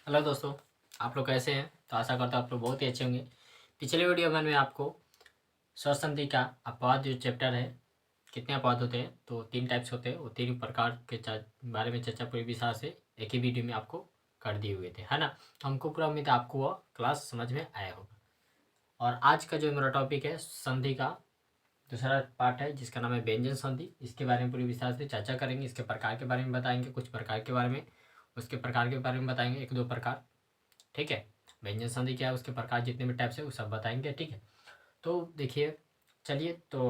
Hello दोस्तों, आप लोग कैसे हैं? तो आशा करता हूँ आप लोग बहुत ही अच्छे होंगे। पिछले वीडियो में आपको स्वर संधि का अपवाद जो चैप्टर है, कितने अपवाद होते हैं, तो 3 टाइप्स होते हैं, वो 3 प्रकार के बारे में चर्चा पूरी विस्तार से एक ही वीडियो में आपको कर दिए हुए थे, है ना। तो हमको पूरा उम्मीद है आपको वह क्लास समझ में आया होगा। और आज का जो मेरा टॉपिक है, संधि का दूसरा पार्ट है, जिसका नाम है व्यंजन संधि। इसके बारे में पूरी विस्तार से चर्चा करेंगे। इसके प्रकार के बारे में बताएंगे, कुछ प्रकार के बारे में, उसके प्रकार के बारे में बताएंगे, 1-2 प्रकार। ठीक है, व्यंजन संधि क्या है, उसके प्रकार जितने भी टाइप्स है वो सब बताएंगे। ठीक है, तो देखिए, चलिए तो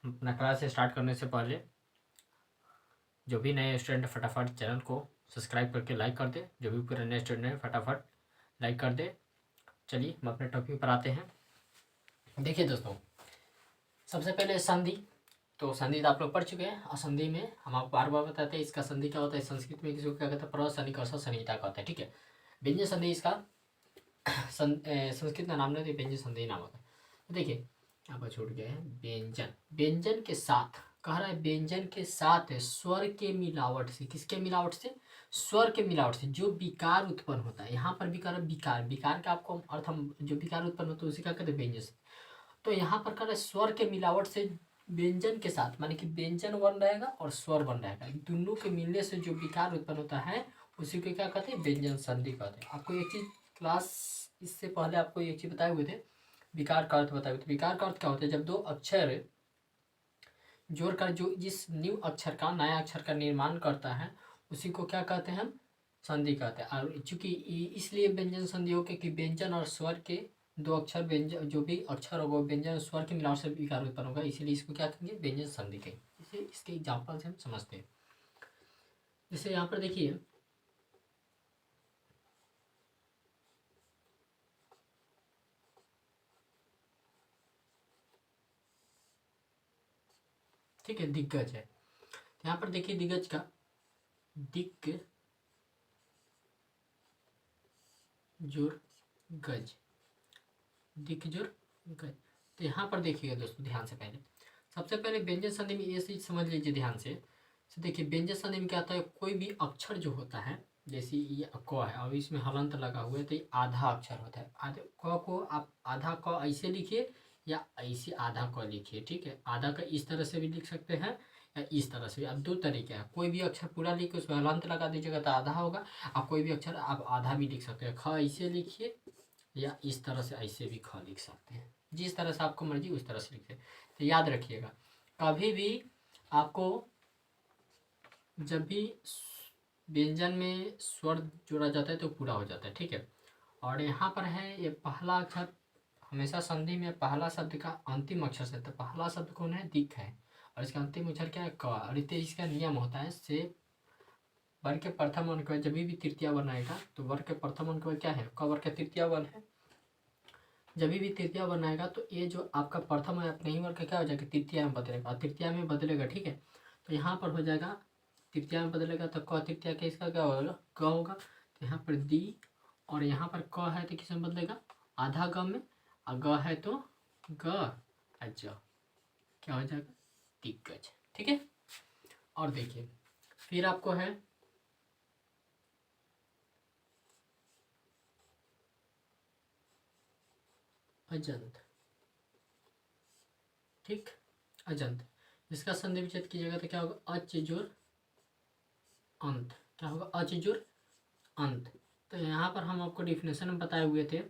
अपना क्लास स्टार्ट करने से पहले जो भी नए स्टूडेंट फटाफट चैनल को सब्सक्राइब करके लाइक कर दे। जो भी पूरे नए स्टूडेंट है फटाफट लाइक कर दे। चलिए हम अपने टॉपिक पर आते हैं। देखिए दोस्तों, सबसे पहले संधि। तो संधि तो आप लोग पढ़ चुके हैं, और संधि में हम आपको बार बार बताते हैं इसका संधि क्या होता है। संस्कृत में किसी को क्या कहता है, प्रव सनि कर्षण संहिता का होता है। ठीक है, व्यंजन संधि इसका संस्कृत का नाम नहीं, तो व्यंजन संधि नाम होता है। तो देखिए यहाँ पर छूट गया है व्यंजन। व्यंजन के साथ कह रहा है, व्यंजन के साथ स्वर के मिलावट से। किसके मिलावट से? स्वर के मिलावट से जो विकार उत्पन्न होता है। यहाँ पर भी कह रहा है विकार। विकार का आपको अर्थ हम, जो विकार उत्पन्न होता है उसी का कहते हैं व्यंजन से। तो यहाँ पर कह रहा है स्वर के मिलावट से व्यंजन के साथ, माने कि व्यंजन बन रहेगा और स्वर बन रहेगा, दोनों के मिलने से जो विकार उत्पन्न होता है उसी को क्या कहते हैं, व्यंजन संधि कहते हैं। आपको एक चीज क्लास इससे पहले आपको एक चीज बताए हुए थे, विकार का अर्थ बताए हुए थे। विकार का अर्थ क्या होता है? जब 2 अक्षर जोड़कर जो जिस न्यू अक्षर का, नया अक्षर का निर्माण करता है उसी को क्या कहते हैं हम? संधि कहते हैं। और चूंकि इसलिए व्यंजन संधि हो कि व्यंजन और स्वर के 2 अक्षर, व्यंजन जो भी अक्षर होगा व्यंजन और स्वर के मिलावट से विकार उत्पन्न होगा, इसीलिए इसको क्या कहेंगे? व्यंजन संधि कहेंगे। इसे इसके एग्जाम्पल से हम समझते हैं। जैसे यहाँ पर देखिए, ठीक है, दिग्गज है। तो यहाँ पर देखिए दिग्गज का दिक जुर गज, दिक जुर गज। तो यहाँ पर देखिएगा दोस्तों ध्यान से, पहले सबसे पहले व्यंजन संधि में ये चीज समझ लीजिए ध्यान से। तो देखिए व्यंजन संधि में क्या होता है, कोई भी अक्षर जो होता है, जैसे ये क है और इसमें हलंत लगा हुआ है, तो ये आधा अक्षर होता है। आधे क को आप आधा क ऐसे लिखिए या ऐसे आधा क लिखिए। ठीक है, आधा का इस तरह से भी लिख सकते हैं या इस तरह से भी। अब 2 तरीके हैं, कोई भी अक्षर पूरा लिख के उसमें हलंत लगा दीजिएगा तो आधा होगा, और कोई भी अक्षर आप आधा भी लिख सकते हैं। ख ऐसे लिखिए या इस तरह से ऐसे भी ख लिख सकते हैं, जिस तरह से आपको मर्जी उस तरह से लिखिए। तो याद रखिएगा, कभी भी आपको जब भी व्यंजन में स्वर जोड़ा जाता है तो पूरा हो जाता है। ठीक है, और यहाँ पर है ये पहला अक्षर, हमेशा संधि में पहला शब्द का अंतिम अक्षर से, तो पहला शब्द कौन है? दिक है, और इसका अंतिम अक्षर क्या है? क। और इसका नियम होता है से वर्ग के प्रथम अंक जब भी तृतीया वर्ण आएगा, तो वर्ग के प्रथम अंक क्या है? क वर्ग का तृतीया वर्ण है। जब भी तृतीया वर्ण आएगा तो ये जो आपका प्रथम है अपने ही वर्ग का क्या हो जाएगा? तृतीया में बदलेगा, तृतीया में बदलेगा। ठीक है, तो यहाँ पर हो जाएगा तृतीया में बदलेगा, तो क तृतीया के इसका क्या होगा? क होगा। तो यहाँ पर दी, और यहाँ पर क है तो किस में बदलेगा? आधा ग में, और ग है तो ग, और ज क्या हो जाएगा? दिग्गज। ठीक है, और देखिए फिर आपको है अजंत। ठीक, अजंत, इसका संधि विच्छेद कीजिएगा तो क्या होगा? अचजुर अंत। क्या होगा? अचजुर अंत। तो यहाँ पर हम आपको डिफिनेशन में बताए हुए थे,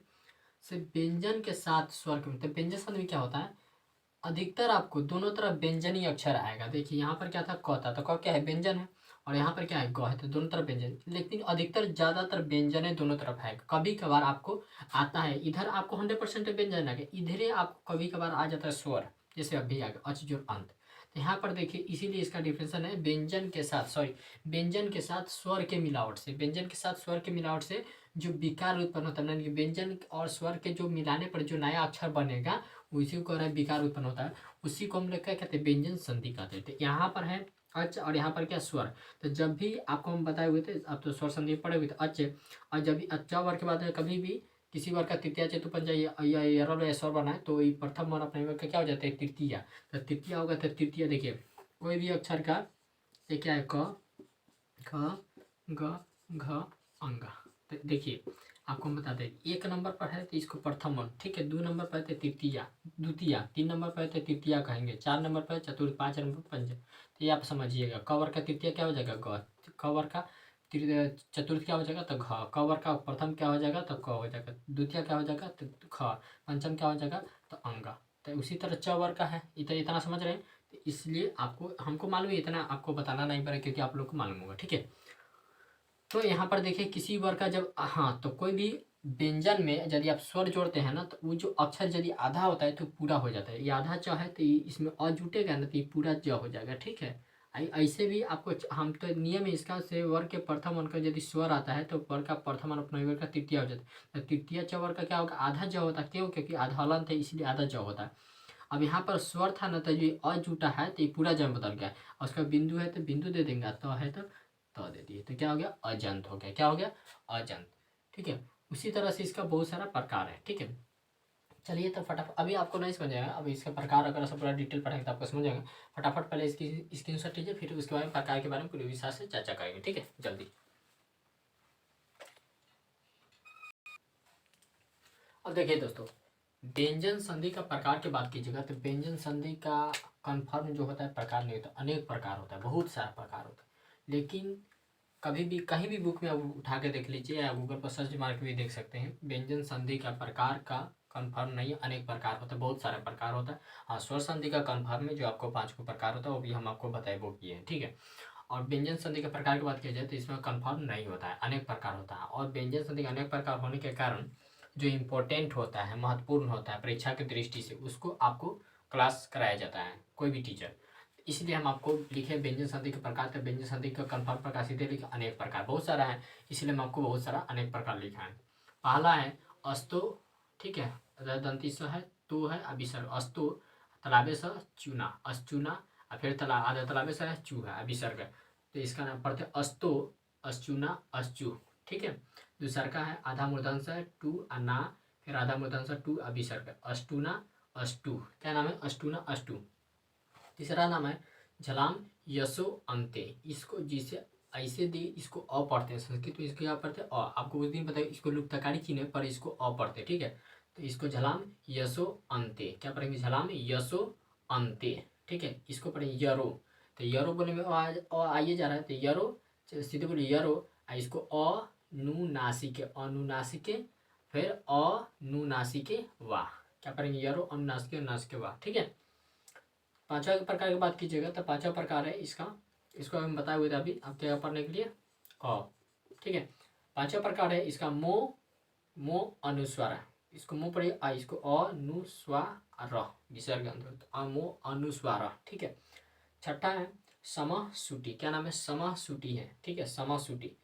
से व्यंजन के साथ स्वर के, मतलब व्यंजन संधि में क्या होता है, अधिकतर आपको दोनों तरफ व्यंजनी अक्षर आएगा। देखिए यहाँ पर क्या था? क था, तो क क्या है? व्यंजन है, और यहाँ पर क्या है? ग है, तो दोनों तरफ व्यंजन। लेकिन अधिकतर ज्यादातर व्यंजन है दोनों तरफ है। कभी कभार आपको आता है इधर आपको 100% व्यंजन आ गया, इधर ही आपको कभी कभार आ जाता है स्वर, जैसे अभी आ गया अचजुर अंत। तो यहाँ पर देखिए इसीलिए इसका डिफिनेशन है व्यंजन के साथ, सॉरी, व्यंजन के साथ स्वर के मिलावट से। व्यंजन के साथ स्वर के मिलावट से जो विकार उत्पन्न होता है, व्यंजन और स्वर के जो मिलाने पर जो नया अक्षर बनेगा उसी को कह रहा है विकार उत्पन्न होता है, उसी को हम लोग क्या कहते हैं? व्यंजन संधि कहते हैं। तो यहाँ पर है अच, और यहाँ पर क्या? स्वर। तो जब भी आपको हम बताए हुए थे, अब तो स्वर संधि पढ़े हुए थे, अच, और जब भी अच्छा वर्ग के बाद है, कभी भी किसी वर्ग का तृतीया चतुर्पंच या स्वर बना है तो ये प्रथम वर्ग अपने वर्ग का क्या हो जाता है? तृतीया। तो तृतीया होगा, तो तृतीया देखिए कोई भी अक्षर का, ये क्या है? क, ख, ग, घ, अंग। तो देखिए आपको हम बताते हैं, 1 नंबर पर है तो इसको प्रथम वर्ण, ठीक है। 2 नंबर पर है तो तृतीया, द्वितीया, 3 नंबर पर है तो तृतीया कहेंगे, 4 नंबर पर है चतुर्थ, 5 नंबर पर पंचम। तो ये आप समझिएगा, क वर्ग का तृतीया क्या हो जाएगा ग, क वर्ग का चतुर्थ क्या हो जाएगा तो घ, क वर्ग का प्रथम क्या हो जाएगा तो क हो जाएगा, द्वितीय क्या हो जाएगा तो ख, पंचम क्या हो जाएगा तो अंग। तो उसी तरह च वर्ग का है, इतना समझ रहे हैं। तो इसलिए आपको, हमको मालूम है, इतना आपको बताना नहीं पड़ेगा क्योंकि आप लोग को मालूम होगा, ठीक है। तो यहाँ पर देखिए किसी वर्ग का जब, हाँ, तो कोई भी व्यंजन में यदि आप स्वर जोड़ते हैं ना, तो वो जो अक्षर यदि आधा होता है तो पूरा हो जाता है। ये आधा च है तो इसमें अ जुटेगा ना तो ये पूरा ज हो जाएगा, ठीक है। ऐसे भी आपको हम तो नियम है इसका से, वर्ग के प्रथम वर्ग का यदि स्वर आता है तो वर्ग का प्रथम और अपने वर्ग का तृतीय हो जाता है। तो तृतीय च वर्ग का क्या होगा, आधा ज होता है। क्यों? क्योंकि आधा हलंत है इसलिए आधा ज होता है। अब यहाँ पर स्वर था ना तो ये अ जुटा है तो ये पूरा ज बदल गया, और उसका बिंदु है तो बिंदु दे देंगे, तो है तो दे दिए, तो क्या हो गया अजंत हो गया। क्या हो गया अजंत, ठीक है। उसी तरह से इसका बहुत सारा प्रकार है, ठीक है। चलिए तो फटाफट, अभी आपको नहीं समझ आएगा, अभी इसका प्रकार अगर सब पूरा डिटेल पढ़ेंगे तो आपको समझ आएगा। फटाफट पहले इसकी स्क्रीनशॉट लीजिए, फिर उसके बाद प्रकार के बारे में पूरी विस्तार से चर्चा करेंगे, ठीक है। जल्दी अब देखिए दोस्तों, व्यंजन संधि का प्रकार की बात कीजिएगा तो व्यंजन संधि का कन्फर्म जो होता है प्रकार नहीं होता, अनेक प्रकार होता है, बहुत सारा प्रकार होता है। लेकिन कभी भी कहीं भी बुक में आप उठा के देख लीजिए या गूगल पर सर्च मार के भी देख सकते हैं, व्यंजन संधि का प्रकार का कन्फर्म नहीं है, अनेक प्रकार होता है, बहुत सारे प्रकार होता है। हाँ, स्वर संधि का कन्फर्म है, जो आपको 5 को प्रकार होता है वो भी हम आपको बताए वो किए हैं, ठीक है। और व्यंजन संधि के प्रकार की बात किया जाए तो इसमें कन्फर्म नहीं होता है, अनेक प्रकार होता है। और व्यंजन संधि का अनेक प्रकार होने के कारण जो इम्पोर्टेंट होता है, महत्वपूर्ण होता है परीक्षा की दृष्टि से, उसको आपको क्लास कराया जाता है कोई भी टीचर। इसलिए हम आपको लिखे व्यंजन संधि के प्रकार, तो व्यंजन संधि का कन्फर्म प्रकार सीधे लिखे अनेक प्रकार, बहुत सारा है, इसलिए हम आपको बहुत सारा अनेक प्रकार लिखा है। पहला है अस्तो, ठीक है, दंती स है, तो है अभिसर्ग, अस्तो, तालाबे स चूना, अश्चूना, और फिर आधा तालाबे स है चू है अभिसर्ग, तो इसका नाम पड़ता है अस्तो, अश्चूना, अश्चू, ठीक है। दूसरा का है आधा मूर्धन्य है टू अना, फिर आधा मूर्धन्य टू अभिसर्ग, अष्टूना, अष्टू, क्या नाम है अष्टूना, अष्टू। तीसरा नाम है झलाम यशो अंते, इसको जिसे ऐसे दी इसको अ पढ़ते हैं संस्कृत में, इसको क्या पढ़ते हैं अ, आपको उस दिन पता है इसको लुप्तकारी चिन्ह पर इसको अ पढ़ते हैं, ठीक है। तो इसको झलाम यशो अंते क्या पढ़ेंगे, झलाम यशो अंते, ठीक है। इसको पढ़ेंगे यरो, तो यरो बोलने में आइए जा रहा है, तो यरो सीधे बोलिए यरो, इसको अनुनासिके, अनुनासिके, फिर अनुनासिके वाह, क्या पढ़ेंगे यरो अनुनासिके, अनुनासिके वाह, ठीक है। पांचवा प्रकार की बात कीजिएगा तो पांचवा प्रकार है इसका, इसको हम बताए हुए थे अभी आपके यहाँ पढ़ने के लिए अ, ठीक है। पांचवा प्रकार है इसका मो, मो अनुस्वार, इसको मो पढ़िए आ, इसको अनुस्वार विसर्ग अमो अनुस्वार, ठीक है। छठा है समासूटी, क्या नाम है समासूटी है, ठीक है, समासूटी।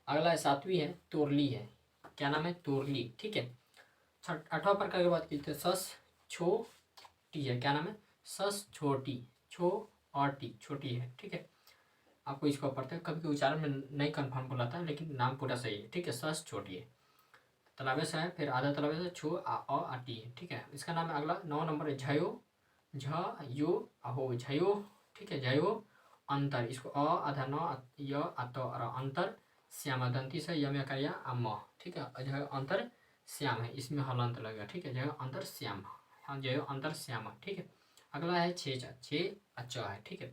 अगला है सातवीं है तोरली है, क्या नाम है तोरली, ठीक है। आठवां प्रकार की बात कीजिए सस छो टी है, क्या नाम है सस छोटी, छो और टी छोटी है, ठीक है। आपको इसको पढ़ते हैं, कभी उच्चारण में नहीं कंफर्म बोलाता है लेकिन नाम पूरा सही है, ठीक है। सस छोटी है, तलाबे से है, फिर आधा तलाबे से छो आ टी है, ठीक है। इसका नाम है अगला 9 नंबर है झयो, झ यो अहो झयो, ठीक है, झयो अंतर, इसको आधा न य अत और अंतर श्याम दंती से यम कार्या अम, ठीक है। जय अंतर श्याम है, इसमें हलंत लगेगा, ठीक है, जय अंतर श्याम, हाँ जय अंतर श्याम, ठीक है। अगला है छे अच्छा है, ठीक है।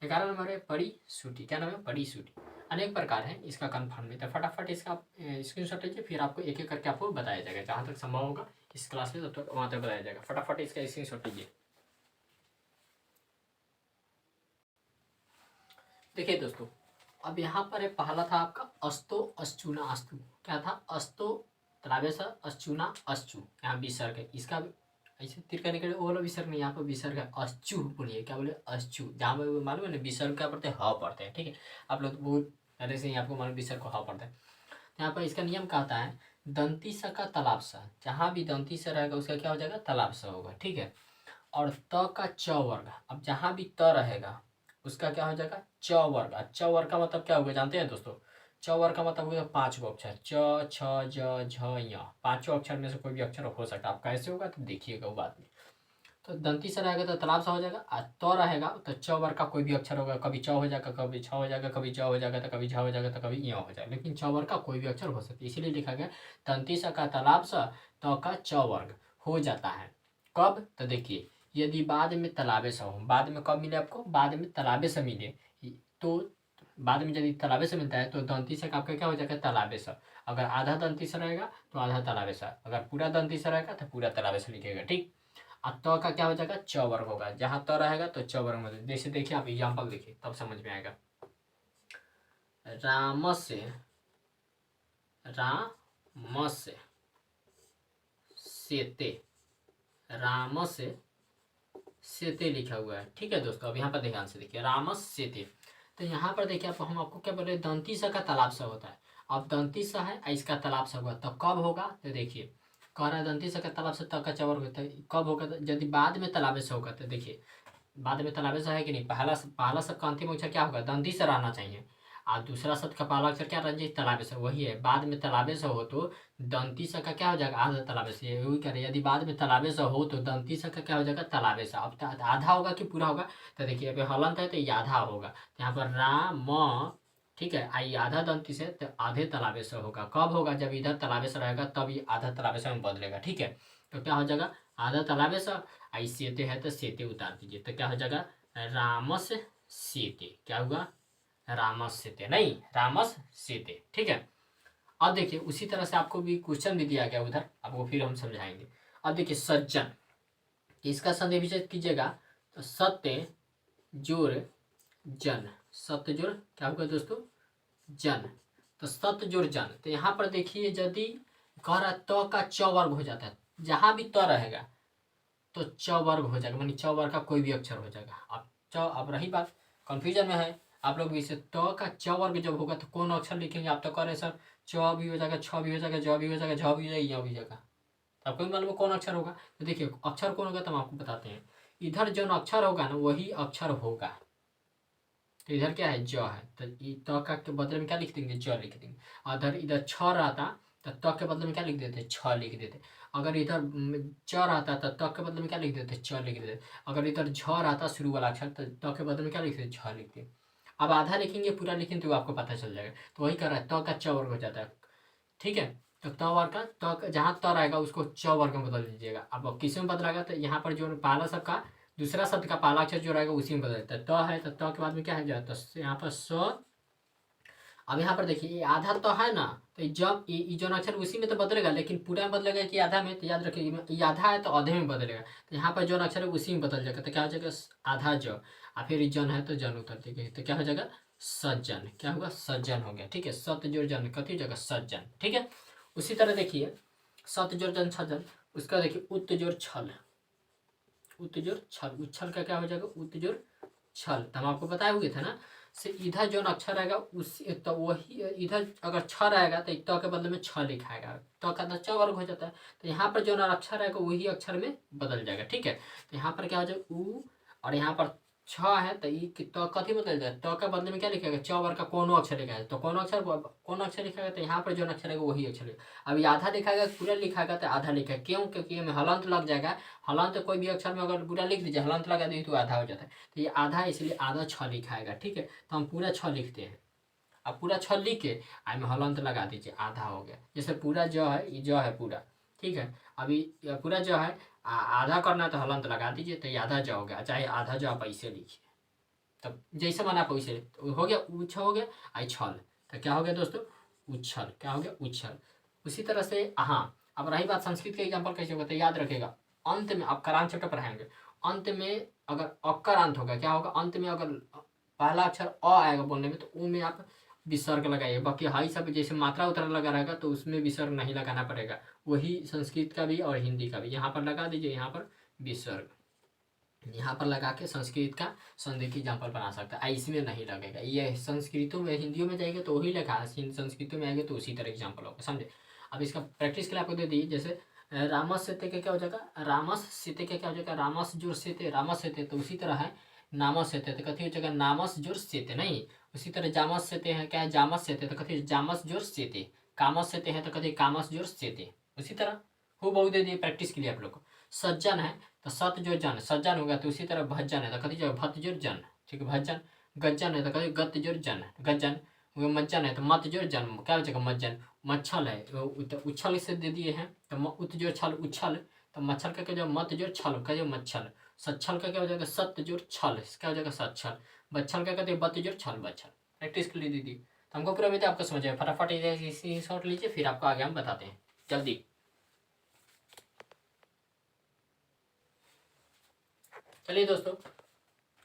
11 नंबर है पड़ी सूटी, क्या नाम है पड़ी सूटी। अनेक प्रकार है इसका कन्फर्म है, तो फटाफट इसका स्क्रीनशॉट लीजिए, फिर आपको एक एक करके आपको बताया जाएगा, जहाँ तक संभव होगा इस क्लास में तब तक वहाँ तक बताया जाएगा। फटाफट इसका स्क्रीनशॉट लीजिए। देखिए दोस्तों, अब यहाँ पर है पहला था आपका अस्तो, अश्चूना, अस्तु, क्या था अस्तो तलाबे अश्चूना, अश्चू, यहाँ विसर्ग है, इसका ऐसे तीर करने के लिए वो वाला विसर्ग नहीं, यहाँ पर विसर्ग है अश्चू बोलिए, क्या बोले अश्चू, जहाँ पर मालूम है ना विसर्ग क्या पढ़ते हैं ह पढ़ते हैं, ठीक है। आप लोग बहुत पहले से ही आपको मालूम विसर्ग को ह पढ़ते हैं। यहाँ पर इसका नियम कहता है दंती स का तालाब सा, जहाँ भी दंती स रहेगा उसका क्या हो जाएगा तालाब सा होगा, ठीक है। और त का च वर्ग, अब जहाँ भी त रहेगा उसका क्या हो जाएगा च वर्ग। च वर्ग का मतलब क्या होगा जानते हैं दोस्तों, च वर्ग का मतलब होगा 5 गो अक्षर, च छ ज झ य, पांचों अक्षर में से कोई भी अक्षर हो सकता है। आप कैसे होगा तो देखिएगा वो बाद में। तो दंती से रहेगा तो तालाब सा हो जाएगा, और त रहेगा तो च वर्ग का कोई भी अक्षर होगा, कभी च हो जाएगा, कभी छ हो जाएगा, कभी ज हो जाएगा, तो कभी झ हो जाएगा, तो कभी य हो जाएगा, लेकिन च वर्ग का कोई भी अक्षर हो सकता है, इसीलिए लिखा गया दंती स का तालाब स त का च वर्ग हो जाता है। कब? तो देखिए यदि बाद में तालाबे से हो, बाद में कब मिले आपको? बाद में तालाबे से मिले, तो बाद में यदि तालाबे से मिलता है तो दंती से आपका क्या हो जाएगा? तालाबे से। अगर आधा दंती से रहेगा तो आधा तालाबे से, अगर पूरा दंती से रहेगा तो पूरा तालाबे से लिखेगा, ठीक। और त का क्या हो जाएगा? च वर्ग होगा, जहां त रहेगा तो च वर्ग में, जैसे देखिए आप एग्जाम्पल देखिए तब समझ में आएगा। रामस्य, रामस्य सेते, रामस्य सेते लिखा हुआ है, ठीक है दोस्तों। अब यहाँ पर ध्यान से देखिए रामस सेते, तो यहाँ पर देखिए आप, हम आपको क्या बोल रहे हैं? दंती सा का तालाब सा होता है। अब दंती सा है, इसका तालाब सा हुआ, तो कब होगा? तो देखिए कह रहा है दंती सा का तालाब से त का चवर होता है, कब होगा? तो यदि बाद में तालाबे से होगा, तो देखिए बाद में तालाबे से है कि नहीं, पहला शब्द का अंतिम अक्षर क्या होगा? दंती से रहना चाहिए, और दूसरा शब्द का पहला अक्षर क्या रहना चाहिए? तालाबे से, वही है। बाद में तालाबे से हो तो दंती स का क्या हो जाएगा? आधा तालाबे से, वही करे। यदि बाद में तालाबे से हो तो दंती स का क्या हो जाएगा? तालाबे से। अब आधा होगा कि पूरा होगा? तो देखिए अभी हलंत है तो ये आधा होगा, तो यहाँ पर राम, ठीक है, आई आधा दंती से तो आधे तालाबे से होगा। कब होगा? जब इधर तालाबे से रहेगा तब ये आधा तालाबे से में बदलेगा, ठीक है। तो क्या हो जाएगा? आधा तालाबे से, आई सेते है तो सेते उतार दीजिए, तो क्या हो जाएगा? रामस सेते, क्या हुआ? रामस सेते, नहीं रामस सेते, ठीक है। अब देखिए उसी तरह से आपको भी क्वेश्चन भी दिया गया उधर, आपको फिर हम समझाएंगे। अब देखिए सज्जन, इसका संधि विच्छेद कीजिएगा तो सत्य जोड़ जन, सत्य जोड़ क्या होगा दोस्तों? जन, तो सत्य जोड़ जन। तो यहाँ पर देखिए यदि कह रहा त का च वर्ग हो जाता है, जहां भी त रहेगा तो च वर्ग हो जाएगा, मानी च वर्ग का कोई भी अक्षर हो जाएगा। अब रही बात, कंफ्यूजन में है आप लोग भी, इसे त का च वर्ग जब होगा तो कौन अक्षर लिखेंगे? आप तो कह रहे सर च भी हो जाएगा, छ भी हो जाएगा, ज भी हो जाएगा, झ भी हो जाएगा, य भी हो जाएगा, तो आपको भी मालूम है कौन अक्षर होगा। तो देखिए अक्षर कौन होगा तो हम आपको बताते हैं। इधर जो अक्षर होगा ना वही अक्षर होगा, तो इधर क्या है? ज है, तो त का के बदले में क्या लिख देंगे? ज लिख देंगे। अगर इधर छ रहता तो त के बदले में क्या लिख देते? छ लिख देते। अगर इधर च रहता तो त के बदले में क्या लिख देते? च लिख देते। अगर इधर झ रहता शुरू वाला अक्षर तो त के बदले में क्या लिखते? झ लिखते। अब आधा लिखेंगे पूरा लिखेंगे तो आपको पता चल जाएगा, तो वही कर रहा है, त का च वर्ग हो जाता है, ठीक है। तो त वर्ग का जहाँ त रहेगा उसको च वर्ग में बदल दीजिएगा। अब किस में बदलेगा? तो यहाँ पर जो पहला शब्द का दूसरा शब्द का पहला अक्षर जो रहेगा उसी में बदल देता है। त है तो त के बाद में क्या है? ज, तो यहाँ पर स। अब यहाँ पर देखिए ये आधा तो है ना, तो जब ये जो अक्षर उसी में तो बदलेगा, लेकिन पूरा में बदलेगा कि आधा में? तो याद रखिए ये आधा है तो आधे में बदलेगा, तो यहाँ पर जो अक्षर है उसी में बदल जाएगा, तो क्या हो जाएगा? आधा ज, और फिर जन है तो जन उतर देंगे, तो क्या हो जाएगा? सज्जन, क्या होगा? सज्जन हो गया, ठीक है। सत्य जोड़ जन कथी हो जाएगा? सज्जन, ठीक है। उसी तरह देखिए सत्य जोड़ जन सज्जन, उसका देखिए उत जोड़ छल, उत जोड़ छल, उच्छल का क्या हो जाएगा? उत जोड़ छल, तो हम आपको बताए हुए थे ना, से इधर जो अक्षर रहेगा उस तो वही, इधर अगर छ रहेगा तो त के बदले में छ लिखाएगा, त का तो च वर्ग हो जाता है, तो यहाँ पर जो अक्षर रहेगा वही अक्षर में बदल जाएगा, ठीक है। तो यहाँ पर क्या हो जाएगा? उ, और यहाँ पर छ है तो तो कथी बदल जाए? त के बदले में क्या लिखेगा? च वर्ग का कोनो अक्षर लिखा है, तो कौन अक्षर लिखेगा? तो यहाँ पर जो अक्षर है वही अक्षर है। अभी आधा लिखाएगा पूरा लिखाएगा तो आधा लिखा, क्यों? क्योंकि हमें हलंत लग जाएगा, हलंत कोई भी अक्षर में अगर पूरा लिख दीजिए, हलंत लगा दीजिए तो आधा हो जाता है, तो ये आधा है इसलिए आधा छ लिखाएगा, ठीक है। तो हम पूरा छ लिखते हैं, अब पूरा छ लिख के आई में हलंत लगा दीजिए, आधा हो गया। जैसे पूरा जो है ये जो है पूरा, ठीक है। अभी पूरा जो है आधा करना है तो हलंत लगा दीजिए, तो ये आधा जो हो गया, चाहे आधा जो आप ऐसे लिखिए, तब जैसे माना आप वैसे तो हो गया। उछ हो गया, आई छल, तो क्या हो गया दोस्तों? उछल, क्या हो गया? उछल। उसी तरह से हाँ, अब रही बात संस्कृत के एग्जाम्पल कैसे होगा, तो याद रखेगा अंत में, आप करांत चैप्टर पढ़ाएंगे, अंत में अगर अक्कर अंत होगा, क्या होगा? अंत में अगर पहला अक्षर अ आएगा बोलने में तो ऊ में आप विसर्ग लगाइए, बाकी हाई सब जैसे मात्रा उतरा लगा रहेगा तो उसमें विसर्ग नहीं लगाना पड़ेगा, वही संस्कृत का भी और हिंदी का भी। यहाँ पर लगा दीजिए, यहाँ पर विसर्ग, यहाँ पर लगा के संस्कृत का संधि की एग्जाम्पल बना सकता है, इसमें नहीं लगेगा। ये संस्कृतों में हिंदियों में जाएगा तो वही लिखा है, संस्कृतों में आएगा तो उसी तरह एग्जाम्पल होगा, समझे। अब इसका प्रैक्टिस के लिए आपको दे दी, जैसे रामस सेते का क्या हो जाएगा? रामस सेते का क्या हो जाएगा? रामस जोर सेते, रामस सेते, तो उसी तरह है नामस सेते, तो कथी हो जाएगा? नामस जोर सेते, नहीं। उसी तरह जामस सेते है, क्या है? जामस सेते, तो कथी? जामस जोर सेते। कामस सेते है तो कथी? कामस जोर सेते। उसी तरह हो बहुत दे दिए प्रैक्टिस के लिए आप लोग को। सज्जन है तो सत जो जन सज्जन हो गया, तो उसी तरह भज्जन है तो कथी जो भत जोर जन, ठीक है भज्जन। गज्जन है तो कथी गत जोर जन, गज्जन। मज्जन है तो मत जोर जन, क्या हो जाएगा मज्जन। मच्छल है तो उछल से दे दिए हैं तो उत जोर छल उछल, तो मच्छल का क्या हो जाएगा मत जोर छल, क्या हो मच्छल। सच्छल का क्या हो जाएगा सत्य जोर छल, क्या हो जाएगा सच्छल। बच्छल का कहते हैं बत जोर छल बच्छल। प्रैक्टिस कर लीजिए दीदी। तो हमको पूरा विधि आपको समझ आए, फटाफट इसी शॉर्ट लीजिए, फिर आपको आगे हम बताते हैं जल्दी। चलिए दोस्तों,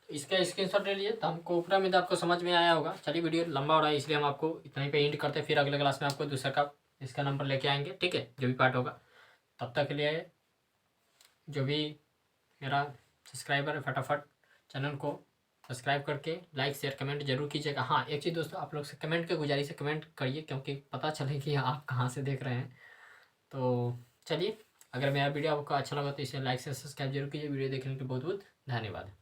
इसका स्क्रीनशॉट ले लीजिए। तो हमको पूरा उम्मीद आपको समझ में आया होगा। चलिए वीडियो लंबा हो रहा है इसलिए हम आपको इतना ही पे एंड करते हैं, फिर अगले क्लास में आपको दूसरा का इसका नंबर लेके आएंगे, ठीक है, जो भी पार्ट होगा। तब तक के लिए जो भी मेरा सब्सक्राइबर है फटाफट चैनल को सब्सक्राइब करके लाइक शेयर कमेंट जरूर कीजिएगा। हाँ एक चीज़ दोस्तों, आप लोग से कमेंट की गुजारिश है, कमेंट करिए क्योंकि पता चले कि आप कहाँ से देख रहे हैं। तो चलिए, अगर मेरा वीडियो आपको अच्छा लगा तो इसे लाइक से सब्सक्राइब जरूर कीजिए। वीडियो देखने के लिए बहुत बहुत धन्यवाद।